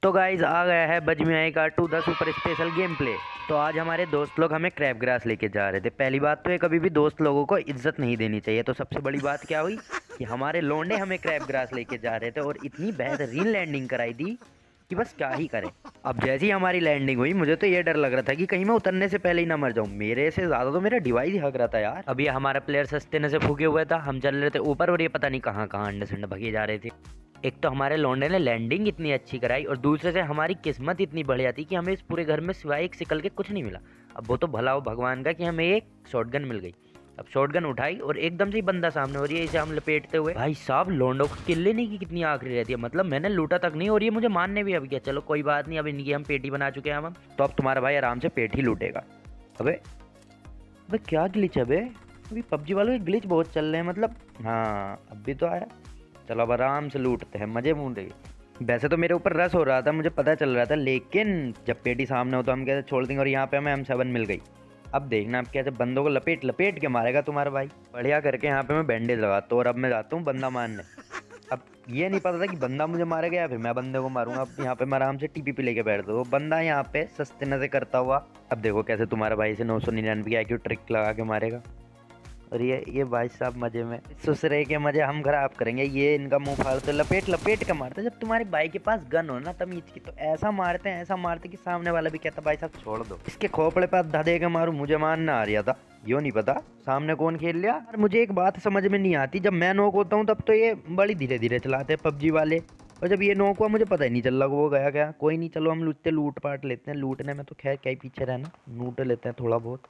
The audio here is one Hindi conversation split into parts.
तो गाइज आ गया है बज में आएगा 2 the super special game play. तो आज हमारे दोस्त लोग हमें क्रैब ग्रास लेके जा रहे थे। पहली बात तो ये कभी भी दोस्त लोगों को इज्जत नहीं देनी चाहिए। तो सबसे बड़ी बात क्या हुई कि हमारे लोंडे हमें क्रैब ग्रास लेके जा रहे थे और इतनी बेहतरीन लैंडिंग कराई दी कि बस क्या ही करें। अब जैसी ही हमारी लैंडिंग हुई मुझे तो ये डर लग रहा था कि कहीं मैं उतरने से पहले ही ना मर जाऊं। मेरे से ज्यादा तो मेरा डिवाइस ही हक रहा था यार। अब ये हमारा प्लेयर सस्ते ने से फूके हुए था, हम चल रहे थे ऊपर और ये पता नहीं कहाँ कहाँ अंडे संडे भगे जा रहे थे। एक तो हमारे लौंडे ने लैंडिंग इतनी अच्छी कराई और दूसरे से हमारी किस्मत इतनी बढ़िया थी कि हमें इस पूरे घर में सिवाय एक सिकल के कुछ नहीं मिला। अब वो तो भला हो भगवान का कि हमें एक शॉटगन मिल गई। अब शॉटगन उठाई और एकदम से ही बंदा सामने और ये इसे हम लपेटते हुए, भाई साहब लौंडों को किल लेने की कितनी आखिरी रहती है। मतलब मैंने लूटा तक नहीं और ये मुझे मारने भी अब गया। चलो कोई बात नहीं, अब इनकी हम पेटी बना चुके हैं हम तो अब तुम्हारा भाई आराम से पेट ही लूटेगा। अबे अबे क्या ग्लिच है बे। अभी पबजी वालों के ग्लिच बहुत चल रहे हैं। मतलब हाँ अब भी तो आया। चलो अब आराम से लूटते हैं, मजे मूंदे। वैसे तो मेरे ऊपर रस हो रहा था, मुझे पता चल रहा था, लेकिन जब पेटी सामने हो तो हम कैसे छोड़ देंगे। और यहाँ पे हमें M7 मिल गई। अब देखना अब कैसे बंदों को लपेट लपेट के मारेगा तुम्हारा भाई। बढ़िया करके यहाँ पे मैं बैंडेज लगाता हूँ और अब मैं जाता हूँ बंदा मारने। अब ये नहीं पता था कि बंदा मुझे मारेगा या फिर मैं बंदे को मारूंगा। अब यहाँ पे मैं आराम से TPP लेके बैठ दो, वो बंदा यहाँ पे सस्ते नजर करता हुआ। अब देखो कैसे तुम्हारा भाई से 999 की IQ ट्रिक लगा के मारेगा। और ये भाई साहब मजे में ससुरे के मजे हम खराब करेंगे। ये इनका मुंह फाड़ते लपेट लपेट के मारते। जब तुम्हारे भाई के पास गन हो ना तमीज की तो ऐसा मारते कि सामने वाला भी कहता भाई साहब छोड़ दो। इसके खोपड़े पे धदे के मारू, मुझे मारना आ रहा था। यो नहीं पता सामने कौन खेल लिया। और मुझे एक बात समझ में नहीं आती, जब मैं नॉक होता हूँ तब तो ये बड़ी धीरे धीरे चलाते हैं पबजी वाले, और जब ये नॉक हुआ मुझे पता ही नहीं चल रहा वो गया क्या। कोई नहीं, चलो हम लूट पाट लेते हैं। लूटने में तो खैर क्या ही पीछे रहना, लूट लेते हैं थोड़ा बहुत।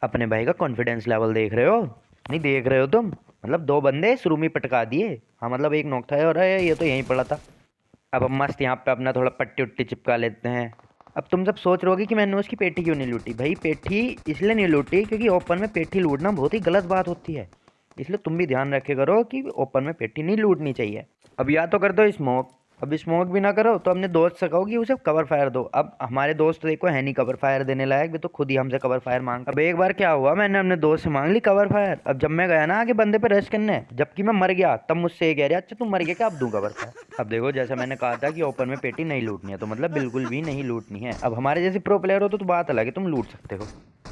अपने भाई का कॉन्फिडेंस लेवल देख रहे हो? नहीं देख रहे हो तुम? मतलब 2 बंदे शुरू में पटका दिए। हाँ मतलब एक नॉक था और ये तो यहीं पड़ा था। अब हम मस्त यहाँ पे अपना थोड़ा पट्टी उट्टी चिपका लेते हैं। अब तुम सब सोच रहे होगे कि मैंने उसकी पेटी क्यों नहीं लूटी। भाई पेटी इसलिए नहीं लूटी क्योंकि ओपन में पेटी लूटना बहुत ही गलत बात होती है। इसलिए तुम भी ध्यान रखे करो कि ओपन में पेटी नहीं लूटनी चाहिए। अब या तो कर दो स्मोक, अब स्मोक भी ना करो तो अपने दोस्त से कहो कि उसे कवर फायर दो। अब हमारे दोस्त देखो है नहीं कवर फायर देने लायक, भी तो खुद ही हमसे कवर फायर मांग। अब एक बार क्या हुआ, मैंने अपने दोस्त से मांग ली कवर फायर। अब जब मैं गया ना आगे बंदे पे रश करने, जबकि मैं मर गया, तब मुझसे ये कह रहा अच्छा तुम मर गया क्या अब दूं कवर फायर। अब देखो जैसे मैंने कहा था कि ओपन में पेटी नहीं लूटनी है तो मतलब बिल्कुल भी नहीं लूटनी है। अब हमारे जैसे प्रो प्लेयर हो तो बात अलग है, तुम लूट सकते हो।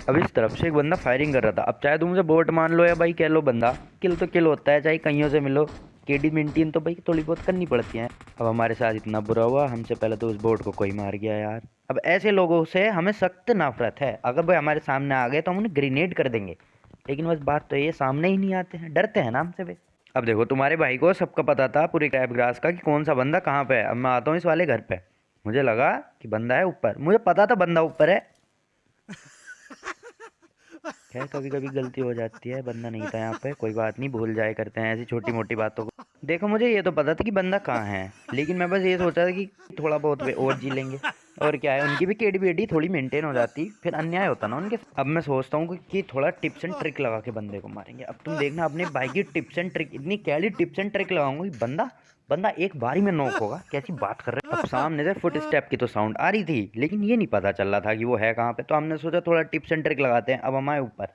अब इस तरफ से एक बंदा फायरिंग कर रहा था। अब चाहे तुम मुझे बोट मान लो या भाई कह लो बंदा, किल तो किल होता है चाहे कहीं से मिलो। केडी मेंटेन तो भाई थोड़ी बहुत करनी पड़ती है। अब हमारे साथ इतना बुरा हुआ, हमसे पहले तो उस बोट को कोई मार गया यार। अब ऐसे लोगों से हमें सख्त नफरत है। अगर भाई हमारे सामने आ गए तो हम उन्हें ग्रेनेड कर देंगे, लेकिन बस बात तो ये सामने ही नहीं आते हैं, डरते हैं ना हमसे वे। अब देखो तुम्हारे भाई को सबका पता था पूरे क्रैब ग्रास का कि कौन सा बंदा कहाँ पे है। अब मैं आता हूँ इस वाले घर पे, मुझे लगा कि बंदा है ऊपर, मुझे पता था बंदा ऊपर है। खैर कभी कभी गलती हो जाती है, बंदा नहीं था यहाँ पे, कोई बात नहीं, भूल जाए करते हैं ऐसी छोटी मोटी बातों को। देखो मुझे ये तो पता था कि बंदा कहाँ है, लेकिन मैं बस ये सोचा था कि थोड़ा बहुत वे और जी लेंगे। और क्या है, उनकी भी केडी थोड़ी मेंटेन हो जाती, फिर अन्याय होता ना उनके। अब मैं सोचता हूँ कि थोड़ा टिप्स एंड ट्रिक लगा के बंदे को मारेंगे। अब तुम देखना अपने भाई की टिप्स एंड ट्रिक, इतनी कैली टिप्स एंड ट्रिक लगाऊंगा कि बंदा बंदा एक बार ही में नॉक होगा। कैसी बात कर रहे हैं। अब सामने से फुट स्टेप की तो साउंड आ रही थी, लेकिन ये नहीं पता चल रहा था कि वो है कहाँ पे। तो हमने सोचा थोड़ा टिप्स एंड ट्रिक लगाते हैं। अब हम आए ऊपर,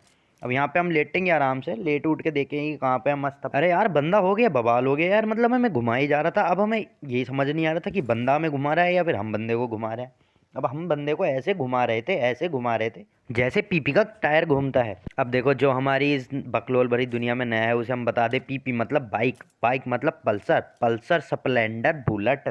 अब यहाँ पे हम लेटेंगे आराम से, लेट उठ के देखेंगे कहाँ पे हम मस्त। अरे यार बंदा हो गया बवाल हो गया यार, मतलब हमें घुमा ही जा रहा था। अब हमें यही समझ नहीं आ रहा था कि बंदा हमें घुमा रहा है या फिर हम बंदे को घुमा रहे हैं। अब हम बंदे को ऐसे घुमा रहे थे, ऐसे घुमा रहे थे जैसे पीपी का टायर घूमता है। अब देखो जो हमारी इस बकलोल भरी दुनिया में नया है उसे हम बता दे पीपी मतलब बाइक, बाइक मतलब पल्सर, पल्सर स्प्लेंडर बुलेट।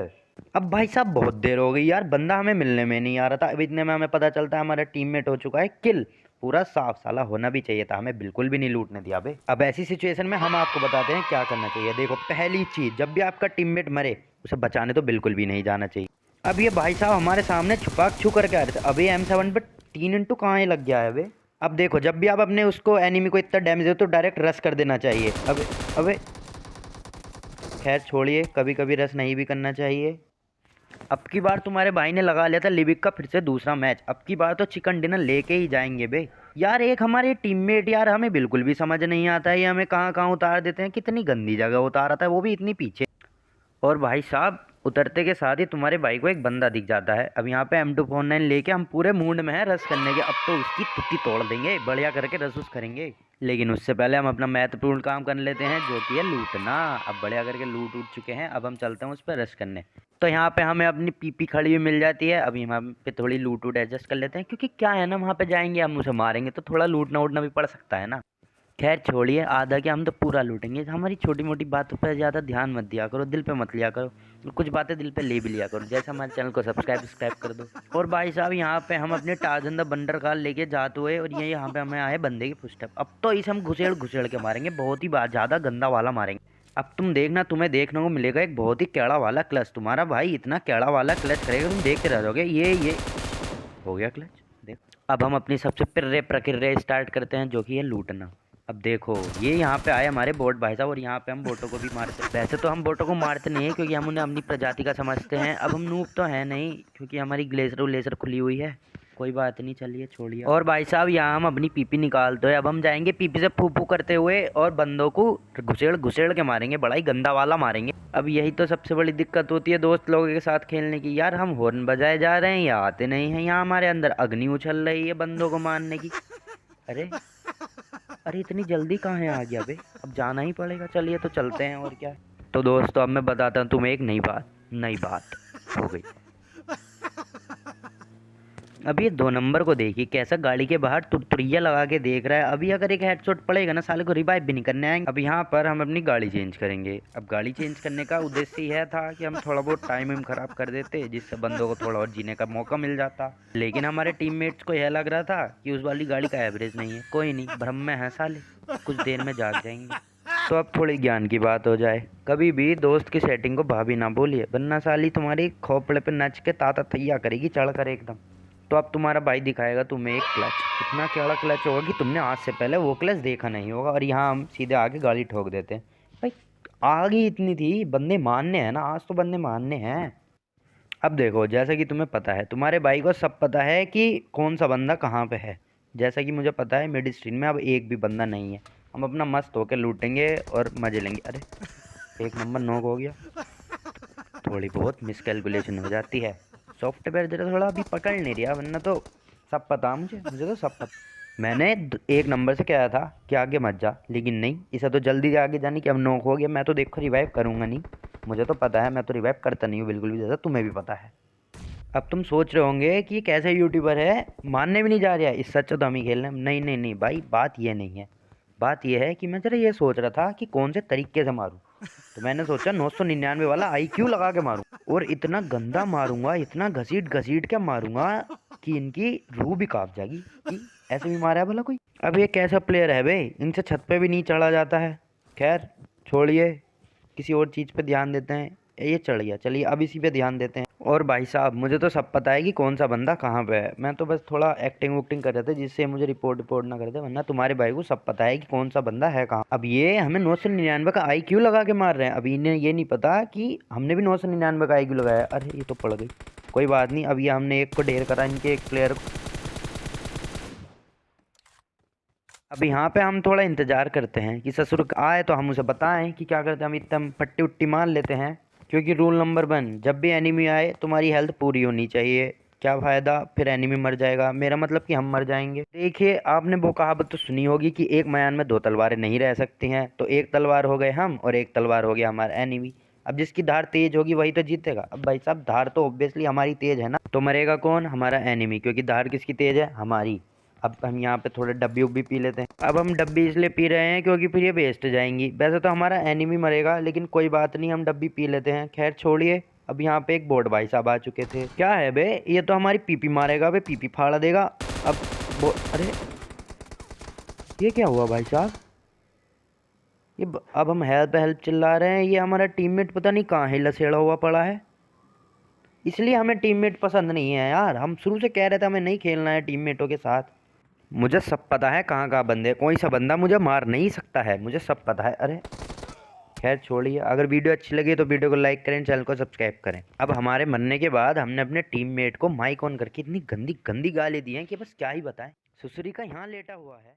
अब भाई साहब बहुत देर हो गई यार, बंदा हमें मिलने में नहीं आ रहा था। अब इतने में हमें पता चलता है हमारा टीममेट हो चुका है किल। पूरा साफ साला होना भी चाहिए था, हमें बिल्कुल भी नहीं लूटने दिया बे। अब ऐसी सिचुएशन में हम आपको बताते हैं क्या करना चाहिए। देखो पहली चीज, जब भी आपका टीममेट मरे उसे बचाने तो बिल्कुल भी नहीं जाना चाहिए। अब ये भाई साहब हमारे सामने छुपा छू करके आ रहे थे। अब ये M7 पे 3 इंटू कहाँ लग गया है बे। अब देखो जब भी आप अपने उसको एनिमी को इतना डैमेज दे तो डायरेक्ट रश कर देना चाहिए। अब अबे खैर छोड़िए, कभी कभी रश नहीं भी करना चाहिए। अब की बार तुम्हारे भाई ने लगा लिया था लिविक का फिर से दूसरा मैच। अब की बार तो चिकन डिनर लेके ही जाएंगे बे। यार एक हमारे टीममेट यार हमें बिल्कुल भी समझ नहीं आता है, ये हमें कहाँ कहाँ उतार देते हैं, कितनी गंदी जगह उतारा था वो भी इतनी पीछे। और भाई साहब उतरते के साथ ही तुम्हारे भाई को एक बंदा दिख जाता है। अब यहाँ पे M249 लेके हम पूरे मूड में हैं रस करने के। अब तो उसकी तुत्ती तोड़ देंगे, बढ़िया करके रस उस करेंगे। लेकिन उससे पहले हम अपना महत्वपूर्ण काम कर लेते हैं, जो कि है लूटना। अब बढ़िया करके लूट उठ चुके हैं, अब हम चलते हैं उस पर रस करने। तो यहाँ पे हमें अपनी पीपी खड़ी हुई मिल जाती है। अभी यहाँ पे थोड़ी लूट उट एडजस्ट कर लेते हैं, क्योंकि क्या है ना, वहाँ पे जाएंगे हम उसे मारेंगे तो थोड़ा लूटना उटना भी पड़ सकता है ना। खैर छोड़िए, आधा क्या हम तो पूरा लूटेंगे। हमारी छोटी मोटी बातों पर ज़्यादा ध्यान मत दिया करो, दिल पे मत लिया करो। कुछ बातें दिल पे ले भी लिया करो। जैसे हमारे चैनल को सब्सक्राइब कर दो। और भाई साहब यहाँ पे हम अपने टार्जन द बंदर कार लेके जाते हुए, और ये यहाँ पे हमें आए बंदे की फुटस्टेप। अब तो इसे हम घुसेड़ घुसेड़ के मारेंगे, बहुत ही ज़्यादा गंदा वाला मारेंगे। अब तुम देखना, तुम्हें देखने को मिलेगा एक बहुत ही कैड़ा वाला क्लच। तुम्हारा भाई इतना कैड़ा वाला क्लच करेगा, तुम देखते रह जाओगे। ये हो गया क्लच, देख। अब हम अपनी सबसे पिर्रे प्रकिर्रे स्टार्ट करते हैं, जो कि है लूटना। अब देखो, ये यहाँ पे आए हमारे बोट भाई साहब, और यहाँ पे हम बोटों को भी मारते हैं। वैसे तो हम बोटों को मारते नहीं है, क्योंकि हम उन्हें अपनी प्रजाति का समझते हैं। अब हम नूब तो है नहीं, क्योंकि हमारी ग्लेसर खुली हुई है। कोई बात नहीं, चलिए छोड़िए। और भाई साहब यहाँ हम अपनी पीपी निकालते हैं। अब हम जाएंगे पीपी से फूफू करते हुए, और बंदों को घुसेड़ घुसेड़ के मारेंगे, बड़ा ही गंदा वाला मारेंगे। अब यही तो सबसे बड़ी दिक्कत होती है दोस्त लोगों के साथ खेलने की। यार हम हॉर्न बजाए जा रहे हैं या आते नहीं हैं। यहाँ हमारे अंदर अग्नि उछल रही है बंदों को मारने की। अरे अरे इतनी जल्दी कहाँ है आ गया बे, अब जाना ही पड़ेगा। चलिए तो चलते हैं, और क्या। तो दोस्तों अब मैं बताता हूँ तुम्हें एक नई बात हो गई। अब ये 2 नंबर को देखिए, कैसा गाड़ी के बाहर तुड़तुड़िया लगा के देख रहा है। अभी अगर एक हेडशॉट पड़ेगा ना, साले को रिवाइव भी नहीं करने आएंगे। अब यहाँ पर हम अपनी गाड़ी चेंज करेंगे। अब गाड़ी चेंज करने का उद्देश्य यह था कि हम थोड़ा बहुत टाइम खराब कर देते, जिससे बंदों को थोड़ा और जीने का मौका मिल जाता। लेकिन हमारे टीममेट्स को यह लग रहा था कि उस वाली गाड़ी का एवरेज नहीं है। कोई नहीं, भ्रम में है साले, कुछ देर में जाग जाएंगे। तो अब थोड़ी ज्ञान की बात हो जाए। कभी भी दोस्त की सेटिंग को भाभी ना बोलिए, वरना साली तुम्हारी खोपड़े पे नच के ताता थैया करेगी चढ़ कर एकदम। तो अब तुम्हारा भाई दिखाएगा तुम्हें एक क्लच। इतना कैड़ा क्लच होगा कि तुमने आज से पहले वो क्लच देखा नहीं होगा। और यहाँ हम सीधे आगे गाड़ी ठोक देते हैं। भाई आगे इतनी थी, बंदे मानने हैं ना, आज तो बंदे मानने हैं। अब देखो, जैसा कि तुम्हें पता है, तुम्हारे भाई को सब पता है कि कौन सा बंदा कहाँ पे है। जैसा कि मुझे पता है मिड स्ट्रीम में अब एक भी बंदा नहीं है। हम अपना मस्त होकर लूटेंगे और मजे लेंगे। अरे 1 नंबर नॉक हो गया। थोड़ी बहुत मिसकैलकुलेशन हो जाती है, सॉफ्टवेयर जरा थोड़ा अभी पकड़ नहीं रहा, वरना तो सब पता मुझे तो सब पता। मैंने 1 नंबर से कहा था कि आगे मत जा, लेकिन नहीं, इसे तो जल्दी आगे जाने की। अब नॉक हो गया, मैं तो देखो रिवाइव करूंगा नहीं। मुझे तो पता है, मैं तो रिवाइव करता नहीं हूँ बिल्कुल भी, जैसा तुम्हें भी पता है। अब तुम सोच रहे होंगे कि कैसे यूट्यूबर है, मानने भी नहीं जा रहा है, इस सच तो हम ही खेल रहे हैं। नहीं नहीं नहीं भाई, बात ये नहीं है। बात यह है कि मैं जरा ये सोच रहा था कि कौन से तरीके से मारूं। तो मैंने सोचा 999 वाला आईक्यू लगा के मारूं, और इतना गंदा मारूंगा, इतना घसीट घसीट के मारूंगा कि इनकी रूह भी कांप जाएगी कि ऐसे भी मारा है भला कोई। अब ये कैसा प्लेयर है बे, इनसे छत पे भी नहीं चढ़ा जाता है। खैर छोड़िए, किसी और चीज़ पे ध्यान देते हैं। ये चढ़ गया, चलिए अब इसी पे ध्यान देते हैं। और भाई साहब मुझे तो सब पता है कि कौन सा बंदा कहाँ पे है। मैं तो बस थोड़ा एक्टिंग वुक्टिंग कर रहे थे, जिससे मुझे रिपोर्ट ना कर दे, वरना तुम्हारे भाई को सब पता है कि कौन सा बंदा है कहाँ। अब ये हमें 999 का IQ लगा के मार रहे हैं। अब इन्हें ये नहीं पता कि हमने भी 999 का IQ लगाया। अरे ये तो पड़ गई, कोई बात नहीं। अब ये हमने एक को ढेर करा, इनके एक प्लेयर को। अब यहाँ पे हम थोड़ा इंतजार करते हैं कि ससुर आए तो हम उसे बताएं कि क्या करते हैं। हम इतना पट्टी उट्टी मार लेते हैं, क्योंकि रूल नंबर 1, जब भी एनिमी आए तुम्हारी हेल्थ पूरी होनी चाहिए। क्या फ़ायदा, फिर एनिमी मर जाएगा, मेरा मतलब कि हम मर जाएंगे। देखिए आपने वो कहावत तो सुनी होगी कि एक मयान में 2 तलवारें नहीं रह सकती हैं। तो एक तलवार हो गए हम, और एक तलवार हो गया हमारा एनिमी। अब जिसकी धार तेज होगी वही तो जीतेगा। अब भाई साहब धार तो ऑब्वियसली हमारी तेज है ना, तो मरेगा कौन, हमारा एनिमी, क्योंकि धार किसकी तेज है, हमारी। अब हम यहाँ पे थोड़े डब्बी उब्बी पी लेते हैं। अब हम डब्बी इसलिए पी रहे हैं क्योंकि फिर ये वेस्ट जाएंगी। वैसे तो हमारा एनिमी मरेगा, लेकिन कोई बात नहीं, हम डब्बी पी लेते हैं। खैर छोड़िए। अब यहाँ पे एक बोर्ड भाई साहब आ चुके थे। क्या है बे, ये तो हमारी पीपी मारेगा बे, पीपी फाड़ा देगा। अब अरे ये क्या हुआ भाई साहब, अब हम हेल्प हेल्प चिल्ला रहे हैं, ये हमारा टीममेट पता नहीं कहाँ है, लसेड़ा हुआ पड़ा है। इसलिए हमें टीममेट पसंद नहीं है यार, हम शुरू से कह रहे थे हमें नहीं खेलना है टीममेटों के साथ। मुझे सब पता है कहाँ कहाँ बंदे, कोई सा बंदा मुझे मार नहीं सकता है, मुझे सब पता है। अरे खैर छोड़िए, अगर वीडियो अच्छी लगी तो वीडियो को लाइक करें, चैनल को सब्सक्राइब करें। अब हमारे मरने के बाद हमने अपने टीममेट को माइक ऑन करके इतनी गंदी गंदी गाली दी हैं कि बस क्या ही बताएं। सुसरी का यहाँ लेटा हुआ है।